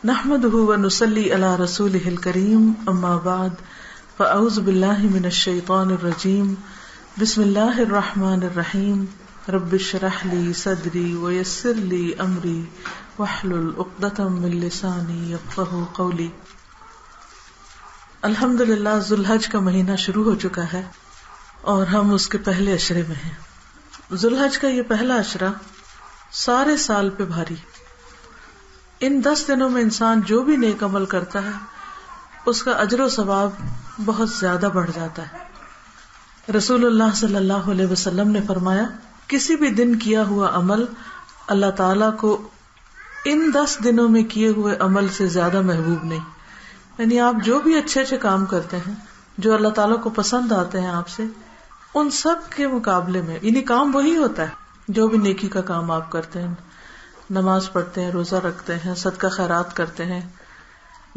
نحمده ونصلي على رسوله الكريم اما بعد فاعوذ بالله من الشيطان الرجيم بسم الله الرحمن الرحيم رب اشرح لي صدري ويسر لي امري واحلل عقدة من لساني يفقهوا قولي. الحمدللہ ذوالحج کا مہینہ شروع ہو چکا ہے اور ہم اس کے پہلے عشرے میں ہیں. ذوالحج کا یہ پہلا عشرہ سارے سال پہ بھاری. ان 10 دنوں میں انسان جو بھی نیک عمل کرتا ہے اس کا اجر و ثواب بہت زیادہ بڑھ جاتا ہے. رسول اللہ صلی اللہ علیہ وسلم نے فرمایا کسی بھی دن کیا ہوا عمل اللہ تعالیٰ کو ان 10 دنوں میں کیے ہوئے عمل سے زیادہ محبوب نہیں. یعنی آپ جو بھی اچھے اچھے کام کرتے ہیں جو اللہ تعالیٰ کو پسند آتے ہیں آپ سے، ان سب کے مقابلے میں یعنی کام وہی ہوتا ہے جو بھی نیکی کا کام آپ کرتے ہیں. نماز پڑھتے ہیں، روزہ رکھتے ہیں، صدقہ خیرات کرتے ہیں،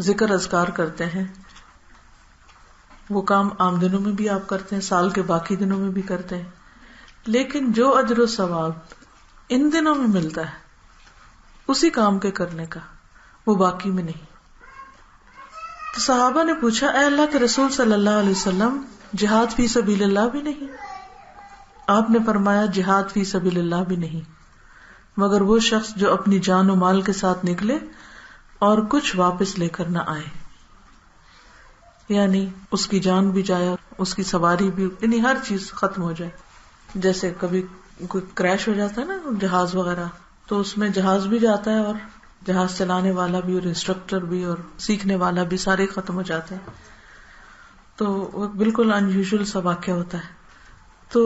ذکر اذکار کرتے ہیں، وہ کام عام دنوں میں بھی آپ کرتے ہیں، سال کے باقی دنوں میں بھی کرتے ہیں. لیکن جو اجر و ثواب ان دنوں میں ملتا ہے اسی کام کے کرنے کا، وہ باقی میں نہیں. تو صحابہ نے پوچھا اے اللہ کے رسول صلی اللہ علیہ وسلم، جہاد فی سبیل اللہ بھی نہیں؟ آپ نے فرمایا جہاد فی سبیل اللہ بھی نہیں مگر وہ شخص جو اپنی جان و مال کے ساتھ نکلے اور کچھ واپس لے کر نہ آئے. یعنی اس کی جان بھی جائے، اس کی سواری بھی، یعنی ہر چیز ختم ہو جائے. جیسے کبھی کوئی کریش ہو جاتا ہے نا جہاز وغیرہ، تو اس میں جہاز بھی جاتا ہے اور جہاز چلانے والا بھی اور انسٹرکٹر بھی اور سیکھنے والا بھی، سارے ختم ہو جاتے ہیں. تو وہ بالکل انیوژل سا واقعہ ہوتا ہے. تو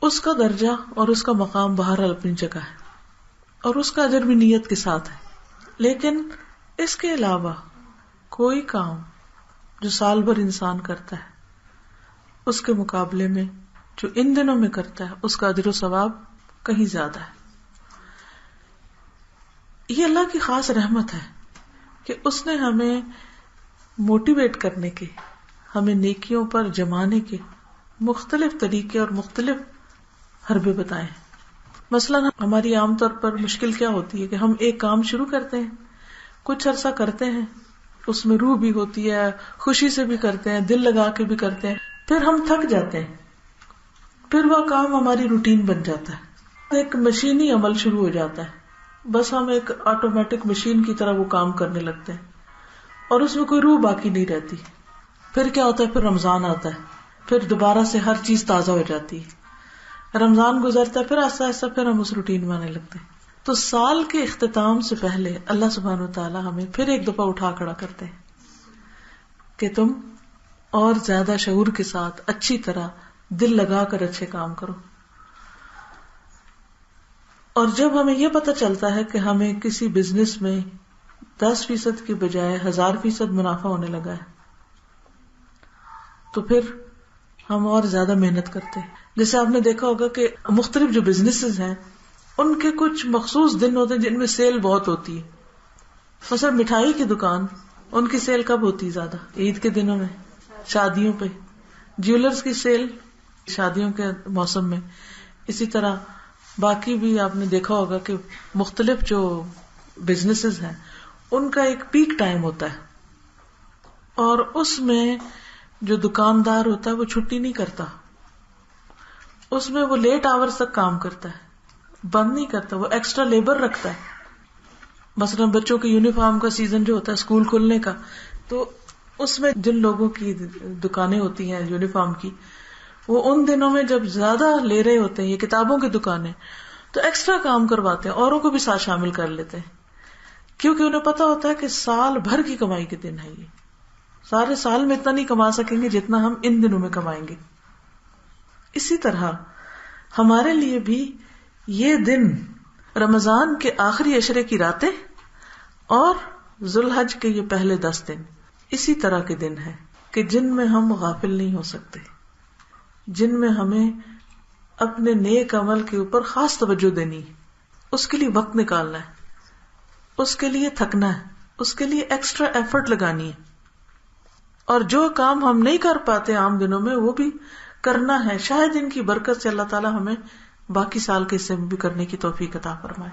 اس کا درجہ اور اس کا مقام بہرحال اپنی جگہ ہے اور اس کا اجر بھی نیت کے ساتھ ہے. لیکن اس کے علاوہ کوئی کام جو سال بھر انسان کرتا ہے اس کے مقابلے میں جو ان دنوں میں کرتا ہے اس کا اجر و ثواب کہیں زیادہ ہے. یہ اللہ کی خاص رحمت ہے کہ اس نے ہمیں موٹیویٹ کرنے کے، ہمیں نیکیوں پر جمانے کے مختلف طریقے اور مختلف حربے بتائے. مثلا ہماری عام طور پر مشکل کیا ہوتی ہے کہ ہم ایک کام شروع کرتے ہیں، کچھ عرصہ کرتے ہیں، اس میں روح بھی ہوتی ہے، خوشی سے بھی کرتے ہیں، دل لگا کے بھی کرتے ہیں، پھر ہم تھک جاتے ہیں، پھر وہ کام ہماری روٹین بن جاتا ہے، ایک مشینی عمل شروع ہو جاتا ہے، بس ہم ایک آٹومیٹک مشین کی طرح وہ کام کرنے لگتے ہیں اور اس میں کوئی روح باقی نہیں رہتی. پھر کیا ہوتا ہے، پھر رمضان آتا ہے، پھر دوبارہ سے ہر چیز تازہ ہو جاتی ہے. رمضان گزرتا ہے، پھر آہستہ آہستہ پھر ہم اس روٹین میں آنے لگتے ہیں. تو سال کے اختتام سے پہلے اللہ سبحانہ وتعالی ہمیں پھر ایک دفعہ اٹھا کھڑا کرتے ہیں کہ تم اور زیادہ شعور کے ساتھ اچھی طرح دل لگا کر اچھے کام کرو. اور جب ہمیں یہ پتہ چلتا ہے کہ ہمیں کسی بزنس میں 10% کی بجائے 1000% منافع ہونے لگا ہے تو پھر ہم اور زیادہ محنت کرتے ہیں. جیسے آپ نے دیکھا ہوگا کہ مختلف جو بزنسز ہیں ان کے کچھ مخصوص دن ہوتے ہیں جن میں سیل بہت ہوتی ہے. مثلا مٹھائی کی دکان، ان کی سیل کب ہوتی ہے زیادہ؟ عید کے دنوں میں، شادیوں پہ. جیولرز کی سیل شادیوں کے موسم میں. اسی طرح باقی بھی آپ نے دیکھا ہوگا کہ مختلف جو بزنسز ہیں ان کا ایک پیک ٹائم ہوتا ہے اور اس میں جو دکاندار ہوتا ہے وہ چھٹی نہیں کرتا، اس میں وہ لیٹ آورز تک کام کرتا ہے، بند نہیں کرتا، وہ ایکسٹرا لیبر رکھتا ہے. مثلا بچوں کے یونیفارم کا سیزن جو ہوتا ہے اسکول کھلنے کا، تو اس میں جن لوگوں کی دکانیں ہوتی ہیں یونیفارم کی، وہ ان دنوں میں جب زیادہ لے رہے ہوتے ہیں، یہ کتابوں کی دکانیں، تو ایکسٹرا کام کرواتے ہیں، اوروں کو بھی ساتھ شامل کر لیتے ہیں کیونکہ انہیں پتا ہوتا ہے کہ سال بھر کی کمائی کے دن ہے. یہ سارے سال میں اتنا نہیں کما سکیں گے جتنا ہم ان دنوں میں کمائیں گے. اسی طرح ہمارے لیے بھی یہ دن رمضان کے آخری عشرے کی راتیں اور ذوالحج کے یہ پہلے 10 دن اسی طرح کے دن ہیں کہ جن میں ہم غافل نہیں ہو سکتے، جن میں ہمیں اپنے نیک عمل کے اوپر خاص توجہ دینی ہے، اس کے لیے وقت نکالنا ہے، اس کے لیے تھکنا ہے، اس کے لیے ایکسٹرا ایفرٹ لگانی ہے. اور جو کام ہم نہیں کر پاتے عام دنوں میں وہ بھی کرنا ہے. شاید ان کی برکت سے اللہ تعالیٰ ہمیں باقی سال کے حصے میں بھی کرنے کی توفیق عطا فرمائے.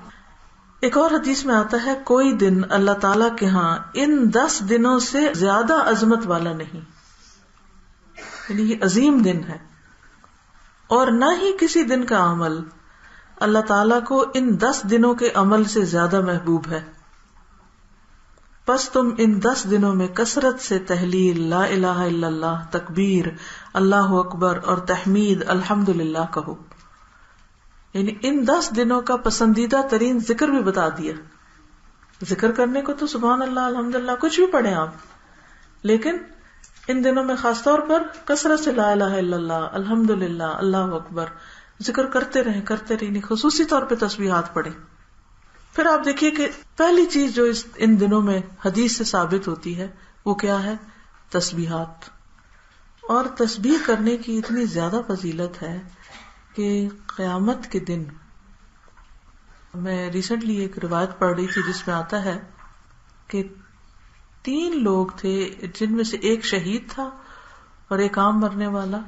ایک اور حدیث میں آتا ہے کوئی دن اللہ تعالی کے ہاں ان 10 دنوں سے زیادہ عظمت والا نہیں، یعنی یہ عظیم دن ہے، اور نہ ہی کسی دن کا عمل اللہ تعالیٰ کو ان 10 دنوں کے عمل سے زیادہ محبوب ہے. پس تم ان 10 دنوں میں کثرت سے تحلیل، لا الہ الا اللہ، تکبیر، اللہ اکبر اور تحمید الحمدللہ کہو. یعنی ان 10 دنوں کا پسندیدہ ترین ذکر بھی بتا دیا. ذکر کرنے کو تو سبحان اللہ، الحمدللہ کچھ بھی پڑھیں آپ، لیکن ان دنوں میں خاص طور پر کثرت سے لا الہ الا اللہ، الحمدللہ، اللہ اکبر ذکر کرتے رہیں، خصوصی طور پہ تسبیحات پڑھیں. پھر آپ دیکھیے کہ پہلی چیز جو ان دنوں میں حدیث سے ثابت ہوتی ہے وہ کیا ہے؟ تسبیحات. اور تسبیح کرنے کی اتنی زیادہ فضیلت ہے کہ قیامت کے دن، میں ریسنٹلی ایک روایت پڑھ رہی تھی جس میں آتا ہے کہ 3 لوگ تھے جن میں سے ایک شہید تھا اور ایک عام مرنے والا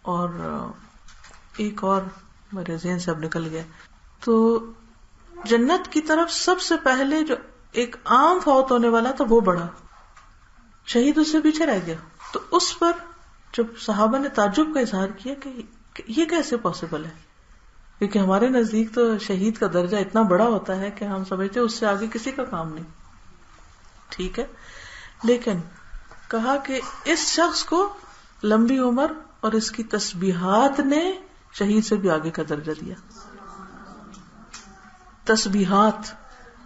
اور ایک اور میرے ذہن سے اب نکل گیا. تو جنت کی طرف سب سے پہلے جو ایک عام فوت ہونے والا تھا وہ بڑھا، شہید اس سے پیچھے رہ گیا. تو اس پر جب صحابہ نے تعجب کا اظہار کیا کہ یہ کیسے پاسبل ہے، کیونکہ ہمارے نزدیک تو شہید کا درجہ اتنا بڑا ہوتا ہے کہ ہم سمجھتے اس سے آگے کسی کا کام نہیں. ٹھیک ہے، لیکن کہا کہ اس شخص کو لمبی عمر اور اس کی تسبیحات نے شہید سے بھی آگے کا درجہ دیا. تسبیحات،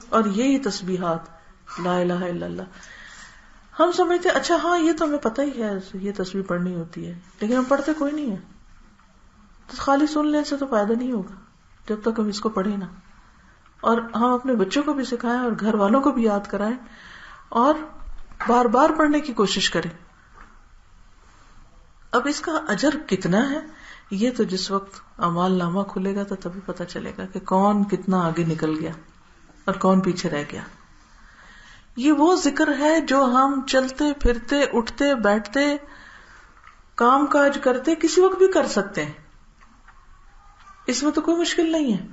اور یہی تسبیحات لا الہ الا اللہ. ہم سمجھتے اچھا ہاں یہ تو ہمیں پتہ ہی ہے، یہ تسبیح پڑھنی ہوتی ہے، لیکن ہم پڑھتے کوئی نہیں ہے. تو خالی سن لینے سے تو فائدہ نہیں ہوگا جب تک ہم اس کو پڑھیں نا. اور ہم اپنے بچوں کو بھی سکھائیں اور گھر والوں کو بھی یاد کرائیں اور بار بار پڑھنے کی کوشش کریں. اب اس کا اجر کتنا ہے یہ تو جس وقت اعمال نامہ کھلے گا تو تبھی پتہ چلے گا کہ کون کتنا آگے نکل گیا اور کون پیچھے رہ گیا. یہ وہ ذکر ہے جو ہم چلتے پھرتے اٹھتے بیٹھتے کام کاج کرتے کسی وقت بھی کر سکتے ہیں، اس میں تو کوئی مشکل نہیں ہے.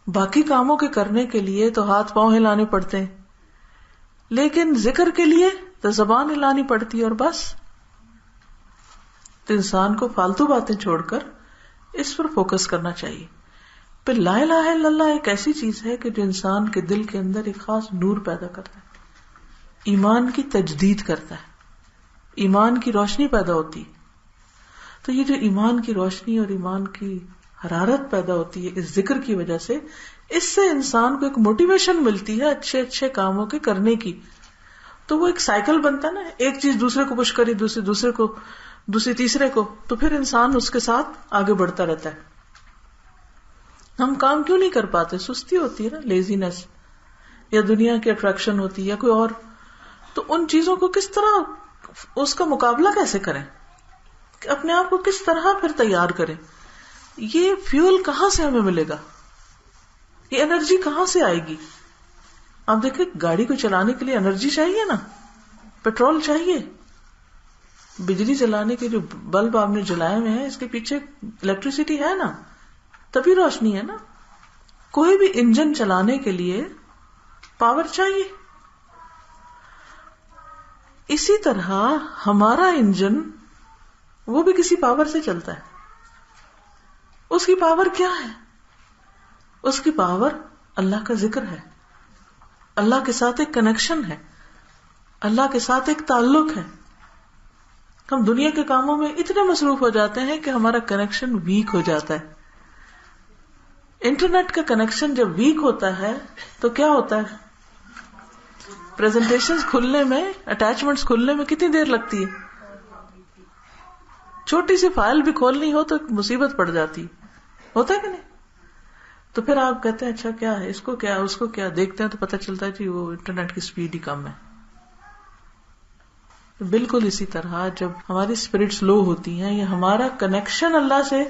باقی کاموں کے کرنے کے لیے تو ہاتھ پاؤں ہلانے پڑتے ہیں، لیکن ذکر کے لیے تو زبان ہلانی پڑتی ہے اور بس. تو انسان کو فالتو باتیں چھوڑ کر اس پر فوکس کرنا چاہیے. پھر لا الہ الا اللہ ایک ایسی چیز ہے کہ جو انسان کے دل کے اندر ایک خاص نور پیدا کرتا ہے، ایمان کی تجدید کرتا ہے، ایمان کی روشنی پیدا ہوتی ہے. تو یہ جو ایمان کی روشنی اور ایمان کی حرارت پیدا ہوتی ہے اس ذکر کی وجہ سے، اس سے انسان کو ایک موٹیویشن ملتی ہے اچھے اچھے کاموں کے کرنے کی. تو وہ ایک سائیکل بنتا ہے نا، ایک چیز دوسرے کو پش کری، دوسرے کو، دوسری تیسرے کو، تو پھر انسان اس کے ساتھ آگے بڑھتا رہتا ہے. ہم کام کیوں نہیں کر پاتے؟ سستی ہوتی ہے نا، لیزینس، یا دنیا کی اٹریکشن ہوتی ہے یا کوئی اور. تو ان چیزوں کو کس طرح اس کا مقابلہ کیسے کریں، اپنے آپ کو کس طرح پھر تیار کریں؟ یہ فیول کہاں سے ہمیں ملے گا؟ یہ انرجی کہاں سے آئے گی؟ آپ دیکھیں گاڑی کو چلانے کے لیے انرجی چاہیے نا، پیٹرول چاہیے. بجلی جلانے کے جو بلب آپ نے جلائے ہوئے ہیں اس کے پیچھے الیکٹریسٹی ہے نا، تبھی روشنی ہے نا. کوئی بھی انجن چلانے کے لیے پاور چاہیے. اسی طرح ہمارا انجن وہ بھی کسی پاور سے چلتا ہے. اس کی پاور کیا ہے؟ اس کی پاور اللہ کا ذکر ہے، اللہ کے ساتھ ایک کنیکشن ہے، اللہ کے ساتھ ایک تعلق ہے. ہم دنیا کے کاموں میں اتنے مصروف ہو جاتے ہیں کہ ہمارا کنیکشن ویک ہو جاتا ہے. انٹرنیٹ کا کنیکشن جب ویک ہوتا ہے تو کیا ہوتا ہے؟ پریزنٹیشنز کھلنے میں، اٹیچمنٹس کھلنے میں کتنی دیر لگتی ہے؟ چھوٹی سی فائل بھی کھولنی ہو تو مصیبت پڑ جاتی ہوتا ہے کہ نہیں؟ تو پھر آپ کہتے ہیں اچھا کیا ہے، اس کو کیا، اس کو کیا، دیکھتے ہیں تو پتہ چلتا ہے جی وہ انٹرنیٹ کی سپیڈ ہی کم ہے. بالکل اسی طرح جب ہماری اسپرٹ سلو ہوتی ہیں یا ہمارا کنیکشن اللہ سے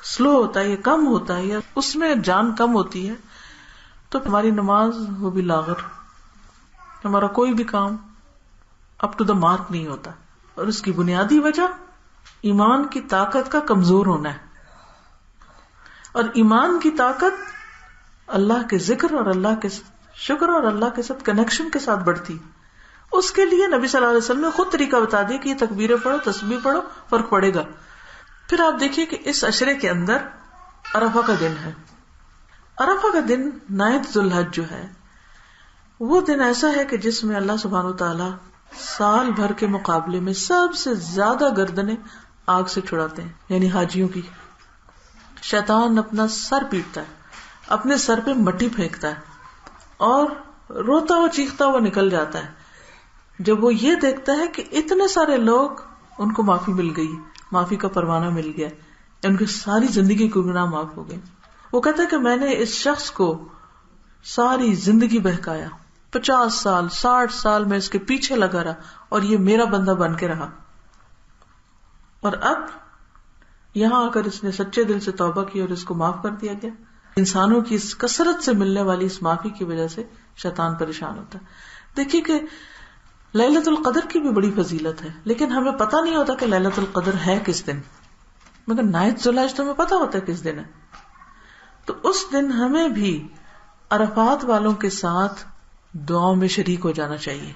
سلو ہوتا ہے یا کم ہوتا ہے یا اس میں جان کم ہوتی ہے تو ہماری نماز وہ بھی لاغر، ہمارا کوئی بھی کام اپ ٹو دا مارک نہیں ہوتا. اور اس کی بنیادی وجہ ایمان کی طاقت کا کمزور ہونا ہے. اور ایمان کی طاقت اللہ کے ذکر اور اللہ کے شکر اور اللہ کے ساتھ کنیکشن کے ساتھ بڑھتی. اس کے لیے نبی صلی اللہ علیہ وسلم نے خود طریقہ بتا دیا کہ یہ تکبیریں پڑھو، تسبیح پڑھو، فرق پڑے گا. پھر آپ دیکھیے کہ اس عشرے کے اندر عرفہ کا دن ہے. عرفہ کا دن 9 ذی الحج جو ہے وہ دن ایسا ہے کہ جس میں اللہ سبحانہ وتعالی سال بھر کے مقابلے میں سب سے زیادہ گردنیں آگ سے چھڑاتے ہیں، یعنی حاجیوں کی. شیطان اپنا سر پیٹتا ہے، اپنے سر پہ مٹی پھینکتا ہے اور روتا ہوا چیختا ہوا نکل جاتا ہے جب وہ یہ دیکھتا ہے کہ اتنے سارے لوگ ان کو معافی مل گئی، معافی کا پروانہ مل گیا، ان کی ساری زندگی کے گناہ معاف ہو گئے. وہ کہتا ہے کہ میں نے اس شخص کو ساری زندگی بہکایا، 50 سال 60 سال میں اس کے پیچھے لگا رہا اور یہ میرا بندہ بن کے رہا، اور اب یہاں آ کر اس نے سچے دل سے توبہ کی اور اس کو معاف کر دیا گیا. انسانوں کی اس کثرت سے ملنے والی اس معافی کی وجہ سے شیطان پریشان ہوتا ہے. دیکھیے کہ لیلۃ القدر کی بھی بڑی فضیلت ہے، لیکن ہمیں پتہ نہیں ہوتا کہ لیلۃ القدر ہے کس دن، مگر 9 ذی الحج تو ہمیں پتہ ہوتا ہے کس دن ہے. تو اس دن ہمیں بھی عرفات والوں کے ساتھ دعاؤں میں شریک ہو جانا چاہیے.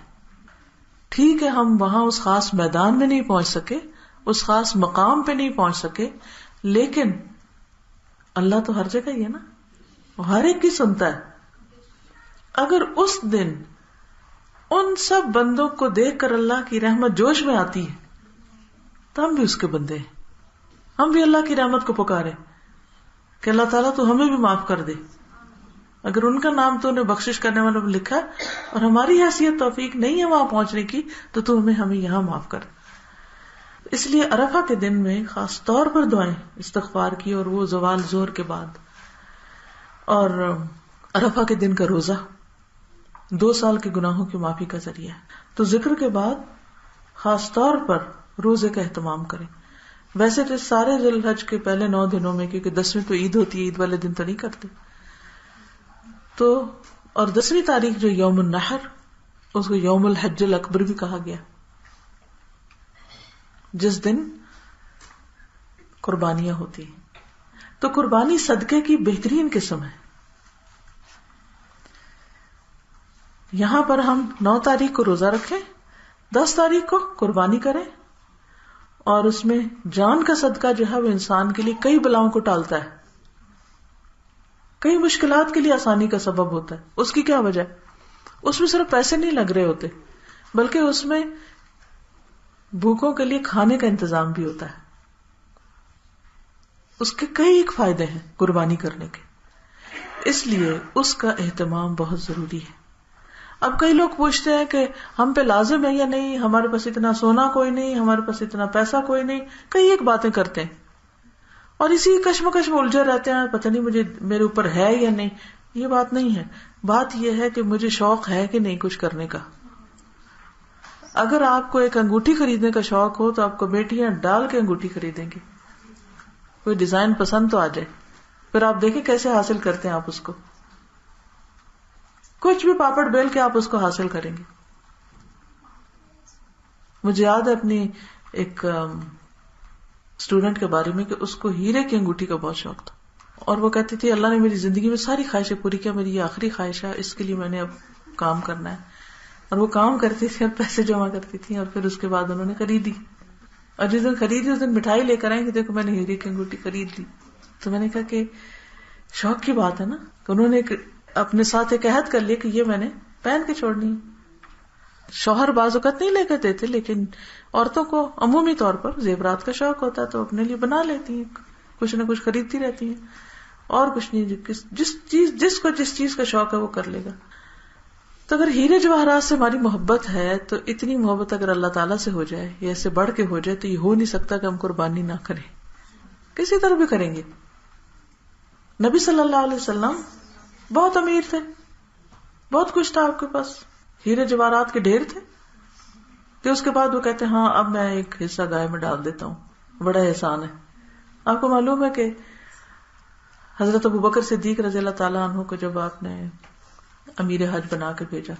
ٹھیک ہے ہم وہاں اس خاص میدان میں نہیں پہنچ سکے، اس خاص مقام پہ نہیں پہنچ سکے، لیکن اللہ تو ہر جگہ ہی ہے نا، وہ ہر ایک کی سنتا ہے. اگر اس دن ان سب بندوں کو دیکھ کر اللہ کی رحمت جوش میں آتی ہے تو ہم بھی اس کے بندے ہیں، ہم بھی اللہ کی رحمت کو پکارے کہ اللہ تعالیٰ تو ہمیں بھی معاف کر دے. اگر ان کا نام تو انہیں بخشش کرنے والوں میں لکھا اور ہماری حیثیت توفیق نہیں ہے وہاں پہنچنے کی تو ہمیں یہاں معاف کر. اس لیے عرفہ کے دن میں خاص طور پر دعائیں استغفار کی، اور وہ زوال زور کے بعد. اور عرفہ کے دن کا روزہ 2 سال کے گناہوں کی معافی کا ذریعہ ہے. تو ذکر کے بعد خاص طور پر روزے کا اہتمام کریں. ویسے تو سارے ذی الحج کے پہلے 9 دنوں میں، کیونکہ 10ویں تو عید ہوتی ہے، عید والے دن تو نہیں کرتے، تو اور 10ویں تاریخ جو یوم النحر، اس کو یوم الحج الاکبر بھی کہا گیا، جس دن قربانیاں ہوتی ہیں. تو قربانی صدقے کی بہترین قسم ہے. یہاں پر ہم 9 تاریخ کو روزہ رکھیں، 10 تاریخ کو قربانی کریں، اور اس میں جان کا صدقہ جو ہے وہ انسان کے لیے کئی بلاؤں کو ٹالتا ہے، کئی مشکلات کے لیے آسانی کا سبب ہوتا ہے. اس کی کیا وجہ؟ اس میں صرف پیسے نہیں لگ رہے ہوتے، بلکہ اس میں بھوکوں کے لیے کھانے کا انتظام بھی ہوتا ہے. اس کے کئی ایک فائدے ہیں قربانی کرنے کے، اس لیے اس کا اہتمام بہت ضروری ہے. اب کئی لوگ پوچھتے ہیں کہ ہم پہ لازم ہے یا نہیں، ہمارے پاس اتنا سونا کوئی نہیں، ہمارے پاس اتنا پیسہ کوئی نہیں، کئی ایک باتیں کرتے ہیں اور اسی کشمکش میں الجھے رہتے ہیں، پتہ نہیں مجھے میرے اوپر ہے یا نہیں. یہ بات نہیں ہے، بات یہ ہے کہ مجھے شوق ہے کہ نہیں کچھ کرنے کا. اگر آپ کو ایک انگوٹھی خریدنے کا شوق ہو تو آپ کو بیٹیاں ڈال کے انگوٹھی خریدیں گے، کوئی ڈیزائن پسند تو آ جائے، پھر آپ دیکھیں کیسے حاصل کرتے ہیں آپ اس کو. کچھ بھی پاپڑ بیل کے آپ اس کو حاصل کریں گے. مجھے یاد ہے اپنی ایک اسٹوڈنٹ کے بارے میں کہ اس کو ہیرے کی انگوٹھی کا بہت شوق تھا، اور وہ کہتی تھی اللہ نے میری زندگی میں ساری خواہشیں پوری کیا، میری یہ آخری خواہش ہے، اس کے لیے میں نے اب کام کرنا ہے. اور وہ کام کرتی تھی اور پیسے جمع کرتی تھی، اور پھر اس کے بعد انہوں نے خریدی، اور جس دن خریدی اس دن مٹھائی لے کر آئیں کہ دیکھو میں نے ہیرے کی انگوٹھی خرید لی. تو میں نے کہا کہ شوق کی بات ہے نا، کہ انہوں نے اپنے ساتھ ایک عہد کر لیا کہ یہ میں نے پہن کے چھوڑنی ہے. شوہر بعض اوقات نہیں لے کر دیتے، لیکن عورتوں کو عمومی طور پر زیورات کا شوق ہوتا ہے تو اپنے لیے بنا لیتی ہیں، کچھ نہ کچھ خریدتی رہتی ہیں، اور کچھ نہیں، جس کو جس چیز کا شوق ہے وہ کر لے گا. تو اگر ہیرے جواہرات سے ہماری محبت ہے تو اتنی محبت اگر اللہ تعالیٰ سے ہو جائے یا اس سے بڑھ کے ہو جائے تو یہ ہو نہیں سکتا کہ ہم قربانی نہ کریں، کسی طرح بھی کریں گے. نبی صلی اللہ علیہ وسلم بہت امیر تھے، بہت کچھ تھا آپ کے پاس، ہیرے جواہرات کے ڈھیر تھے، کہ اس کے بعد وہ کہتے ہیں ہاں اب میں ایک حصہ گائے میں ڈال دیتا ہوں، بڑا احسان ہے. آپ کو معلوم ہے کہ حضرت ابوبکر صدیق رضی اللہ تعالیٰ عنہ کو جب آپ نے امیر حج بنا کے بھیجا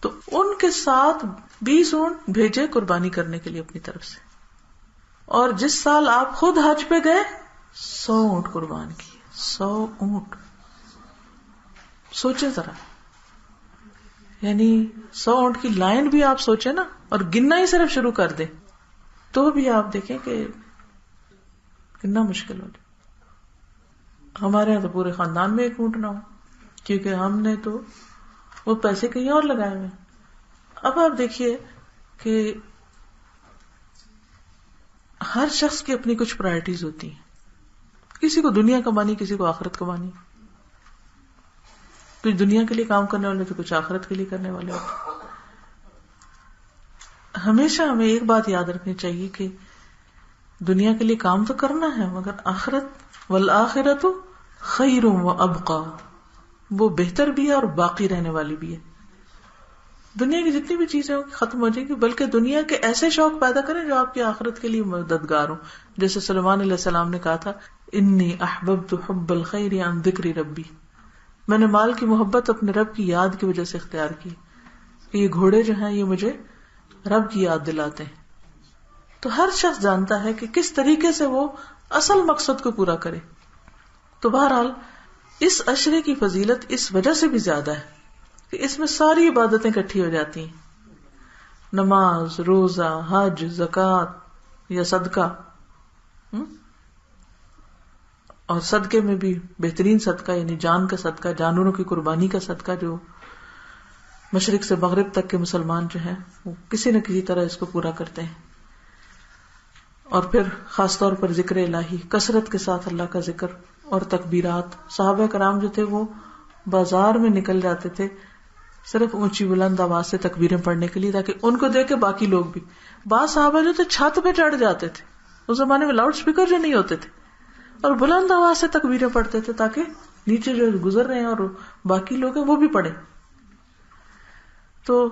تو ان کے ساتھ 20 اونٹ بھیجے قربانی کرنے کے لیے اپنی طرف سے، اور جس سال آپ خود حج پہ گئے 100 اونٹ قربان کیے، 100 اونٹ. سوچیں ذرا، یعنی 100 اونٹ کی لائن بھی آپ سوچیں نا، اور گننا ہی صرف شروع کر دیں تو بھی آپ دیکھیں کہ کتنا مشکل ہو جائے. ہمارے یہاں تو پورے خاندان میں ایک اونٹ نہ ہو، کیونکہ ہم نے تو وہ پیسے کہیں اور لگائے ہوئے. اب آپ دیکھیے کہ ہر شخص کی اپنی کچھ پرائرٹیز ہوتی ہیں. کسی کو دنیا کمانی، کسی کو آخرت کمانی. کچھ دنیا کے لیے کام کرنے والے تو کچھ آخرت کے لیے کرنے والے ہوتے. ہمیشہ ہمیں ایک بات یاد رکھنی چاہیے کہ دنیا کے لیے کام تو کرنا ہے، مگر آخرت والآخرت خیر و ابقا، وہ بہتر بھی ہے اور باقی رہنے والی بھی ہے. دنیا کی جتنی بھی چیزیں ہوں ختم ہو جائیں گی، بلکہ دنیا کے ایسے شوق پیدا کریں جو آپ کی آخرت کے لیے مددگار ہوں. جیسے سلیمان علیہ السلام نے کہا تھا انی احببت حب الخیر عن ذکر ربی، میں نے مال کی محبت اپنے رب کی یاد کی وجہ سے اختیار کی، کہ یہ گھوڑے جو ہیں یہ مجھے رب کی یاد دلاتے ہیں. تو ہر شخص جانتا ہے کہ کس طریقے سے وہ اصل مقصد کو پورا کرے. تو بہرحال اس عشرے کی فضیلت اس وجہ سے بھی زیادہ ہے کہ اس میں ساری عبادتیں اکٹھی ہو جاتی ہیں، نماز، روزہ، حج، زکوٰۃ یا صدقہ. اور صدقے میں بھی بہترین صدقہ یعنی جان کا صدقہ، جانوروں کی قربانی کا صدقہ، جو مشرق سے مغرب تک کے مسلمان جو ہیں وہ کسی نہ کسی طرح اس کو پورا کرتے ہیں. اور پھر خاص طور پر ذکر الہی، کثرت کے ساتھ اللہ کا ذکر اور تکبیرات. صحابہ کرام جو تھے وہ بازار میں نکل جاتے تھے صرف اونچی بلند آواز سے تکبیریں پڑھنے کے لیے، تاکہ ان کو دیکھ کے باقی لوگ بھی. بعض صحابہ جو تھے چھت پہ چڑھ جاتے تھے، اس زمانے میں لاؤڈ سپیکر جو نہیں ہوتے تھے، اور بلند آواز سے تکبیریں پڑھتے تھے تاکہ نیچے جو گزر رہے ہیں اور باقی لوگ ہیں وہ بھی پڑھیں. تو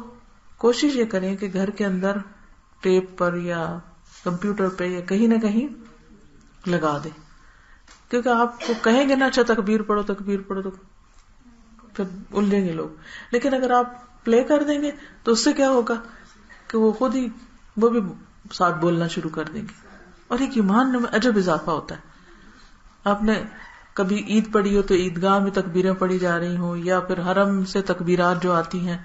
کوشش یہ کریں کہ گھر کے اندر ٹیپ پر یا کمپیوٹر پہ یا کہیں نہ کہیں لگا دیں، کیونکہ آپ کو کہیں گے نا اچھا تکبیر پڑھو تکبیر پڑھو تو پھر الجھیں گے لوگ. لیکن اگر آپ پلے کر دیں گے تو اس سے کیا ہوگا کہ وہ خود ہی وہ بھی ساتھ بولنا شروع کر دیں گے، اور ایک ایمان میں عجب اضافہ ہوتا ہے. آپ نے کبھی عید پڑھی ہو تو عیدگاہ میں تکبیریں پڑھی جا رہی ہوں، یا پھر حرم سے تکبیرات جو آتی ہیں،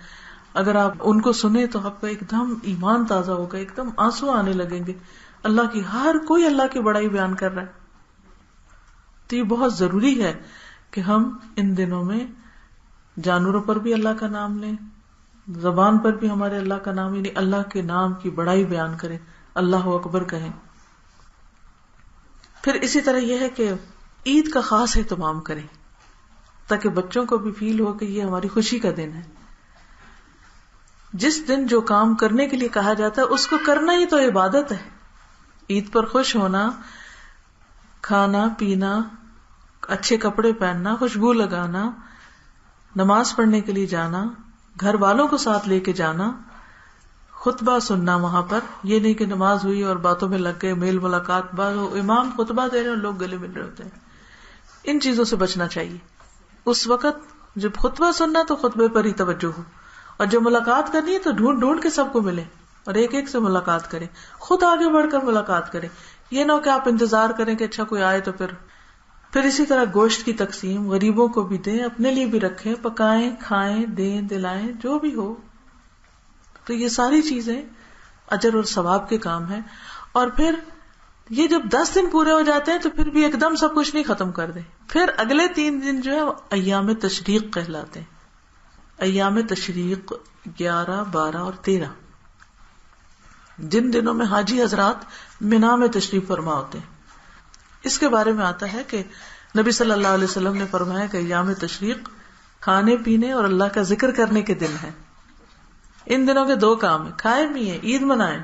اگر آپ ان کو سنیں تو آپ کا ایک دم ایمان تازہ ہوگا، ایک دم آنسو آنے لگیں گے. اللہ کی ہر کوئی اللہ کی بڑائی بیان کر رہا ہے. تو یہ بہت ضروری ہے کہ ہم ان دنوں میں جانوروں پر بھی اللہ کا نام لیں، زبان پر بھی ہمارے اللہ کا نام، یعنی اللہ کے نام کی بڑائی بیان کریں، اللہ اکبر کہیں. پھر اسی طرح یہ ہے کہ عید کا خاص اہتمام کریں تاکہ بچوں کو بھی فیل ہو کہ یہ ہماری خوشی کا دن ہے. جس دن جو کام کرنے کے لیے کہا جاتا ہے اس کو کرنا ہی تو عبادت ہے. عید پر خوش ہونا، کھانا پینا، اچھے کپڑے پہننا، خوشبو لگانا، نماز پڑھنے کے لیے جانا، گھر والوں کو ساتھ لے کے جانا، خطبہ سننا وہاں پر. یہ نہیں کہ نماز ہوئی اور باتوں میں لگ گئے، میل ملاقات، امام خطبہ دے رہے ہیں اور لوگ گلے مل رہے ہوتے ہیں. ان چیزوں سے بچنا چاہیے. اس وقت جب خطبہ سننا تو خطبے پر ہی توجہ ہو، اور جب ملاقات کرنی ہے تو ڈھونڈ ڈھونڈ کے سب کو ملے اور ایک ایک سے ملاقات کریں، خود آگے بڑھ کر ملاقات کریں. یہ نہ ہو کہ آپ انتظار کریں کہ اچھا کوئی آئے تو پھر اسی طرح گوشت کی تقسیم غریبوں کو بھی دیں، اپنے لیے بھی رکھیں، پکائیں، کھائیں، دیں، دلائیں، جو بھی ہو. تو یہ ساری چیزیں اجر اور ثواب کے کام ہیں. اور پھر یہ جب 10 دن پورے ہو جاتے ہیں تو پھر بھی ایک دم سب کچھ نہیں ختم کر دیں. پھر اگلے 3 دن جو ہے ایام تشریق کہلاتے ہیں. ایام تشریق 11، 12 اور 13، جن دنوں میں حاجی حضرات مینا میں تشریف فرما ہوتے ہیں. اس کے بارے میں آتا ہے کہ نبی صلی اللہ علیہ وسلم نے فرمایا کہ ایام تشریق کھانے پینے اور اللہ کا ذکر کرنے کے دن ہیں. ان دنوں کے 2 کام ہیں، کھائیں پیئیں، عید منائیں،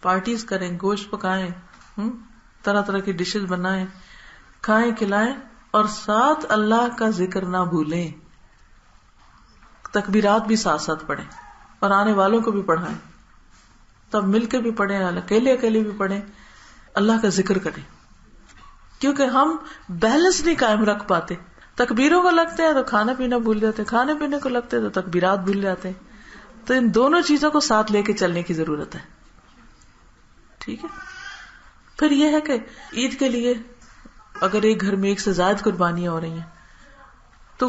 پارٹیز کریں، گوشت پکائیں، طرح طرح کی ڈشز بنائیں، کھائیں کھلائیں، اور ساتھ اللہ کا ذکر نہ بھولیں. تکبیرات بھی ساتھ ساتھ پڑھیں اور آنے والوں کو بھی پڑھائیں. تب مل کے بھی پڑھیں، اکیلے اکیلے بھی پڑھیں، اللہ کا ذکر کریں. کیونکہ ہم بیلنس نہیں قائم رکھ پاتے. تکبیروں کو لگتے ہیں تو کھانا پینا بھول جاتے ہیں، کھانے پینے کو لگتے ہیں تو تکبیرات بھول جاتے ہیں. تو ان دونوں چیزوں کو ساتھ لے کے چلنے کی ضرورت ہے. ٹھیک ہے. پھر یہ ہے کہ عید کے لیے اگر ایک گھر میں 1 سے زائد قربانیاں ہو رہی ہیں تو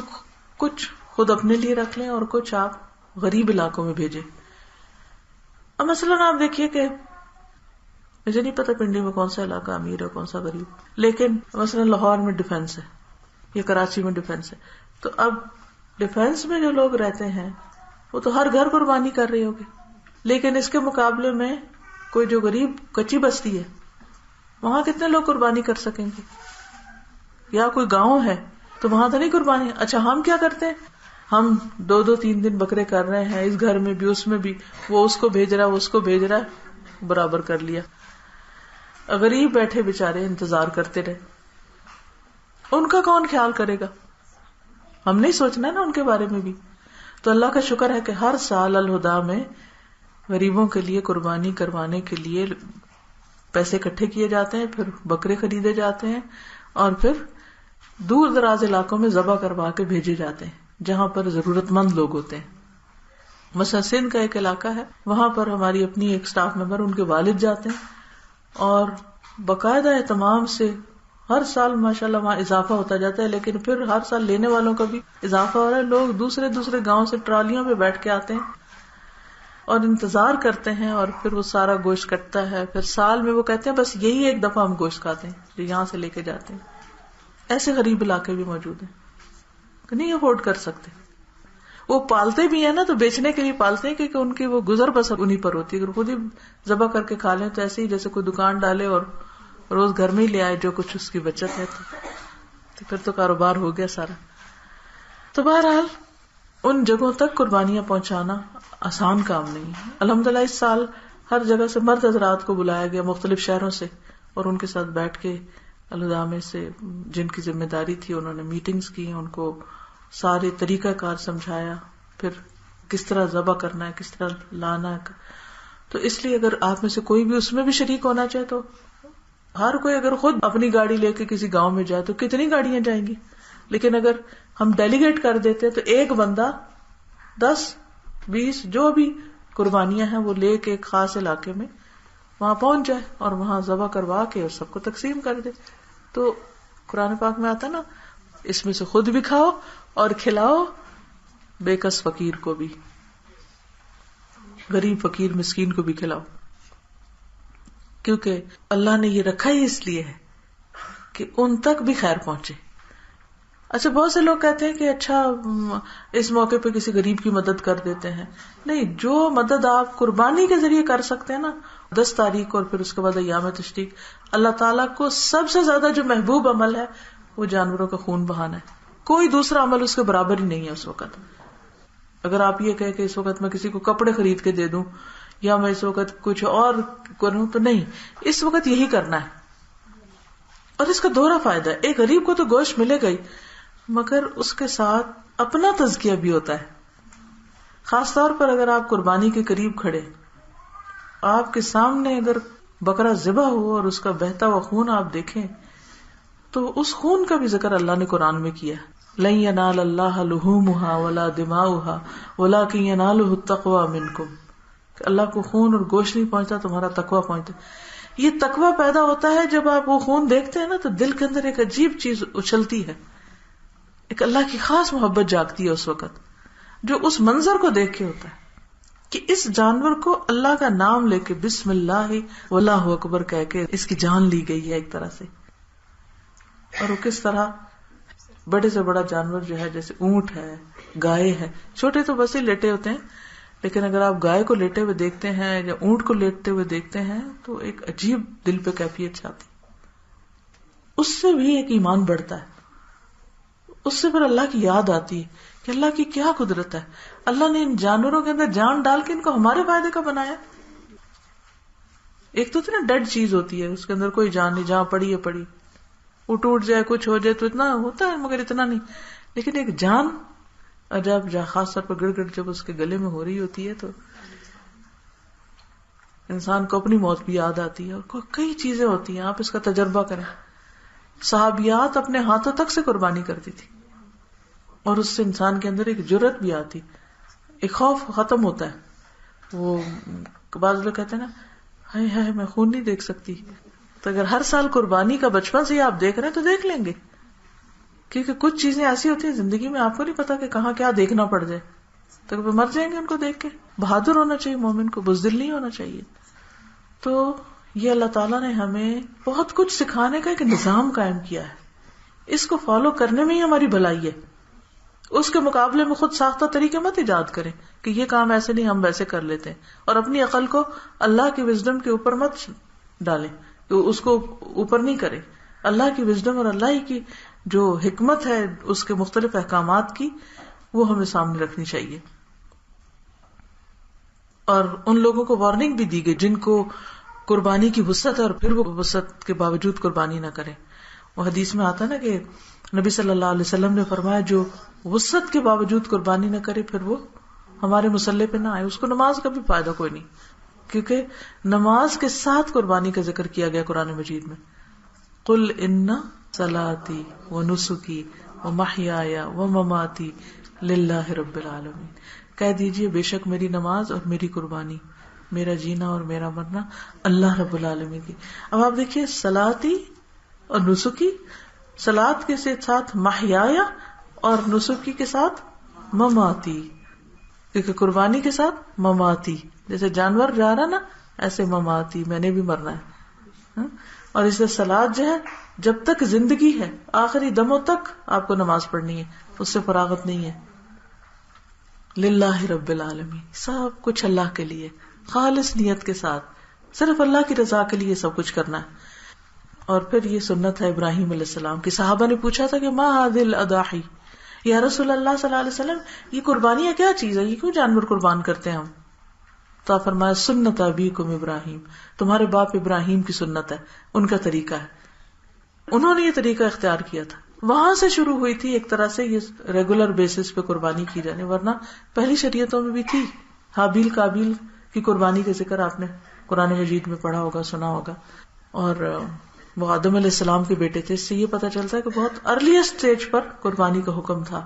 کچھ خود اپنے لیے رکھ لیں اور کچھ آپ غریب علاقوں میں بھیجیں. اب مثلاً آپ دیکھیے کہ مجھے نہیں پتا پنڈی میں کون سا علاقہ امیر ہے کون سا غریب, لیکن مثلاً لاہور میں ڈیفینس ہے یا کراچی میں ڈیفینس ہے, تو اب ڈیفینس میں جو لوگ رہتے ہیں وہ تو ہر گھر قربانی کر رہے ہوگے, لیکن اس کے مقابلے میں کوئی جو غریب کچی بستی ہے وہاں کتنے لوگ قربانی کر سکیں گے؟ یا کوئی گاؤں ہے تو وہاں تو نہیں قربانی. اچھا ہم کیا کرتے ہیں, ہم 2-2-3 دن بکرے کر رہے ہیں, اس گھر میں بھی اس میں بھی, وہ اس کو بھیج رہا ہے وہ اس کو بھیج رہا ہے, برابر کر لیا. غریب بیٹھے بےچارے انتظار کرتے رہے, ان کا کون خیال کرے گا؟ ہم نہیں سوچنا نا ان کے بارے میں بھی. تو اللہ کا شکر ہے کہ ہر سال الہدا میں غریبوں کے لیے قربانی کروانے کے لیے پیسے اکٹھے کیے جاتے ہیں, پھر بکرے خریدے جاتے ہیں اور پھر دور دراز علاقوں میں ذبح کروا کے بھیجے جاتے ہیں جہاں پر ضرورت مند لوگ ہوتے ہیں. مثلا سندھ کا ایک علاقہ ہے, وہاں پر ہماری اپنی ایک سٹاف ممبر ان کے والد جاتے ہیں اور باقاعدہ اہتمام سے ہر سال ماشاءاللہ وہاں اضافہ ہوتا جاتا ہے, لیکن پھر ہر سال لینے والوں کا بھی اضافہ ہو رہا ہے. لوگ دوسرے گاؤں سے ٹرالیوں پہ بیٹھ کے آتے ہیں اور انتظار کرتے ہیں, اور پھر وہ سارا گوشت کٹتا ہے. پھر سال میں وہ کہتے ہیں بس یہی ایک دفعہ ہم گوشت کھاتے ہیں جو یہاں سے لے کے جاتے ہیں. ایسے غریب علاقے بھی موجود ہیں کہ نہیں افورڈ کر سکتے. وہ پالتے بھی ہیں نا تو بیچنے کے لیے پالتے ہیں کیونکہ ان کی وہ گزر بسر انہیں پر ہوتی ہے. اگر خود ہی ذبح کر کے کھا لیں تو ایسے ہی جیسے کوئی دکان ڈالے اور روز گھر میں ہی لے آئے جو کچھ اس کی بچت ہے, تو پھر تو کاروبار ہو گیا سارا. تو بہرحال ان جگہوں تک قربانیاں پہنچانا آسان کام نہیں ہے. الحمدللہ اس سال ہر جگہ سے مرد حضرات کو بلایا گیا مختلف شہروں سے, اور ان کے ساتھ بیٹھ کے الہدا میں سے جن کی ذمہ داری تھی انہوں نے میٹنگز کی, ان کو سارے طریقہ کار سمجھایا, پھر کس طرح ذبح کرنا ہے, کس طرح لانا ہے. تو اس لیے اگر آپ میں سے کوئی بھی اس میں بھی شریک ہونا چاہے تو ہر کوئی اگر خود اپنی گاڑی لے کے کسی گاؤں میں جائے تو کتنی گاڑیاں جائیں گی, لیکن اگر ہم ڈیلیگیٹ کر دیتے تو ایک بندہ 10-20 جو بھی قربانیاں ہیں وہ لے کے ایک خاص علاقے میں وہاں پہنچ جائے اور وہاں ذبح کروا کے اور سب کو تقسیم کر دے. تو قرآن پاک میں آتا نا, اس میں سے خود بھی کھاؤ اور کھلاؤ بے کس فقیر کو بھی, غریب فقیر مسکین کو بھی کھلاؤ, کیونکہ اللہ نے یہ رکھا ہی اس لیے ہے کہ ان تک بھی خیر پہنچے. اچھا بہت سے لوگ کہتے ہیں کہ اچھا اس موقع پہ کسی غریب کی مدد کر دیتے ہیں. نہیں, جو مدد آپ قربانی کے ذریعے کر سکتے ہیں نا 10 تاریخ اور پھر اس کے بعد ایام تشریق, اللہ تعالیٰ کو سب سے زیادہ جو محبوب عمل ہے وہ جانوروں کا خون بہانا ہے. کوئی دوسرا عمل اس کے برابر ہی نہیں ہے اس وقت. اگر آپ یہ کہیں کہ اس وقت میں کسی کو کپڑے خرید کے دے دوں یا میں اس وقت کچھ اور کروں, تو نہیں, اس وقت یہی کرنا ہے. اور اس کا دوہرا فائدہ ہے, ایک غریب کو تو گوشت ملے گا ہی, مگر اس کے ساتھ اپنا تزکیہ بھی ہوتا ہے. خاص طور پر اگر آپ قربانی کے قریب کھڑے, آپ کے سامنے اگر بکرا ذبح ہو اور اس کا بہتا ہوا خون آپ دیکھیں تو اس خون کا بھی ذکر اللہ نے قرآن میں کیا. لن ینال اللہ لحومها ولا دماؤها ولکن ینالہ التقوی منکم, کہ اللہ کو خون اور گوشت نہیں پہنچتا, تمہارا تقوی پہنچتا. یہ تقوی پیدا ہوتا ہے جب آپ وہ خون دیکھتے ہیں نا تو دل کے اندر ایک عجیب چیز اچھلتی ہے, ایک اللہ کی خاص محبت جاگتی ہے اس وقت, جو اس منظر کو دیکھ کے ہوتا ہے کہ اس جانور کو اللہ کا نام لے کے بسم اللہ واللہ اکبر کہہ کے اس کی جان لی گئی ہے ایک طرح سے. اور وہ کس طرح بڑے سے بڑا جانور جو ہے جیسے اونٹ ہے, گائے ہے, چھوٹے تو بس ہی لیٹے ہوتے ہیں, لیکن اگر آپ گائے کو لیٹے ہوئے دیکھتے ہیں یا اونٹ کو لیٹتے ہوئے دیکھتے ہیں تو ایک عجیب دل پہ کیفیت چھاتی, اس سے بھی ایک ایمان بڑھتا ہے, اس سے پھر اللہ کی یاد آتی ہے کہ اللہ کی کیا قدرت ہے. اللہ نے ان جانوروں کے اندر جان ڈال کے ان کو ہمارے فائدے کا بنایا. ایک تو اتنا ڈیڈ چیز ہوتی ہے اس کے اندر کوئی جان نہیں, جہاں پڑی ہے پڑی, وہ ٹوٹ جائے کچھ ہو جائے تو اتنا ہوتا ہے مگر اتنا نہیں. لیکن ایک جان جب خاص طور پر گڑ گڑ جب اس کے گلے میں ہو رہی ہوتی ہے تو انسان کو اپنی موت بھی یاد آتی ہے. اور کئی چیزیں ہوتی ہیں, آپ اس کا تجربہ کریں. صحابیات اپنے ہاتھوں تک سے قربانی کرتی تھی اور اس سے انسان کے اندر ایک جرأت بھی آتی, ایک خوف ختم ہوتا ہے. وہ بعض لوگ کہتے ہیں نا ہائے ہائے میں خون نہیں دیکھ سکتی, تو اگر ہر سال قربانی کا بچپن سے ہی آپ دیکھ رہے ہیں تو دیکھ لیں گے کیونکہ کچھ چیزیں ایسی ہوتی ہیں زندگی میں آپ کو نہیں پتا کہ کہاں کیا دیکھنا پڑ جائے، تو کبھی مر جائیں گے ان کو دیکھ کے. بہادر ہونا چاہیے مومن کو، بزدل نہیں ہونا چاہیے. تو یہ اللہ تعالیٰ نے ہمیں بہت کچھ سکھانے کا ایک نظام قائم کیا ہے، اس کو فالو کرنے میں ہی ہماری بھلائی ہے. اس کے مقابلے میں خود ساختہ طریقے مت ایجاد کریں کہ یہ کام ایسے نہیں ہم ویسے کر لیتے ہیں، اور اپنی عقل کو اللہ کی وزڈم کے اوپر مت ڈالیں کہ اس کو اوپر نہیں کریں. اللہ کی وزڈم اور اللہ کی جو حکمت ہے اس کے مختلف احکامات کی، وہ ہمیں سامنے رکھنی چاہیے. اور ان لوگوں کو وارننگ بھی دی گئی جن کو قربانی کی وسعت ہے اور پھر وہ وسعت کے باوجود قربانی نہ کریں. وہ حدیث میں آتا نا کہ نبی صلی اللہ علیہ وسلم نے فرمایا جو وسعت کے باوجود قربانی نہ کرے پھر وہ ہمارے مصلی پہ نہ آئے، اس کو نماز کا بھی فائدہ کوئی نہیں، کیونکہ نماز کے ساتھ قربانی کا ذکر کیا گیا قرآن مجید میں. قل ان صلاتی ونسکی ومحیای ومماتی للہ رب العالمین، کہہ دیجئے بے شک میری نماز اور میری قربانی، میرا جینا اور میرا مرنا اللہ رب العالمین کی. اب آپ دیکھیے صلاتی اور نسکی، صلات کے ساتھ محیایا اور نسکی کے ساتھ مماتی، کیونکہ قربانی کے ساتھ مماتی، جیسے جانور جا رہا نا ایسے مماتی، میں نے بھی مرنا ہے. اور اس سے صلات جو ہے جب تک زندگی ہے آخری دموں تک آپ کو نماز پڑھنی ہے، اس سے فراغت نہیں ہے. للہ رب العالمین، سب کچھ اللہ کے لیے خالص نیت کے ساتھ، صرف اللہ کی رضا کے لیے سب کچھ کرنا ہے. اور پھر یہ سنت ہے ابراہیم علیہ السلام کی. صحابہ نے پوچھا تھا کہ ما هذه الاضاحی، یا رسول اللہ صلی اللہ علیہ وسلم یہ قربانیاں کیا چیز ہے، یہ کیوں جانور قربان کرتے ہیں ہم؟ تو آپ فرمایا سنت ابیکم ابراہیم، تمہارے باپ ابراہیم کی سنت ہے، ان کا طریقہ ہے، انہوں نے یہ طریقہ اختیار کیا تھا. وہاں سے شروع ہوئی تھی ایک طرح سے یہ ریگولر بیسس پہ قربانی کی جانے، ورنہ پہلی شریعتوں میں بھی تھی. حابیل کابیل کی قربانی کا ذکر آپ نے قرآن مجید میں پڑھا ہوگا، سنا ہوگا. اور وہ آدم علیہ السلام کے بیٹے تھے. اس سے یہ پتہ چلتا ہے کہ بہت ارلیسٹ اسٹیج پر قربانی کا حکم تھا،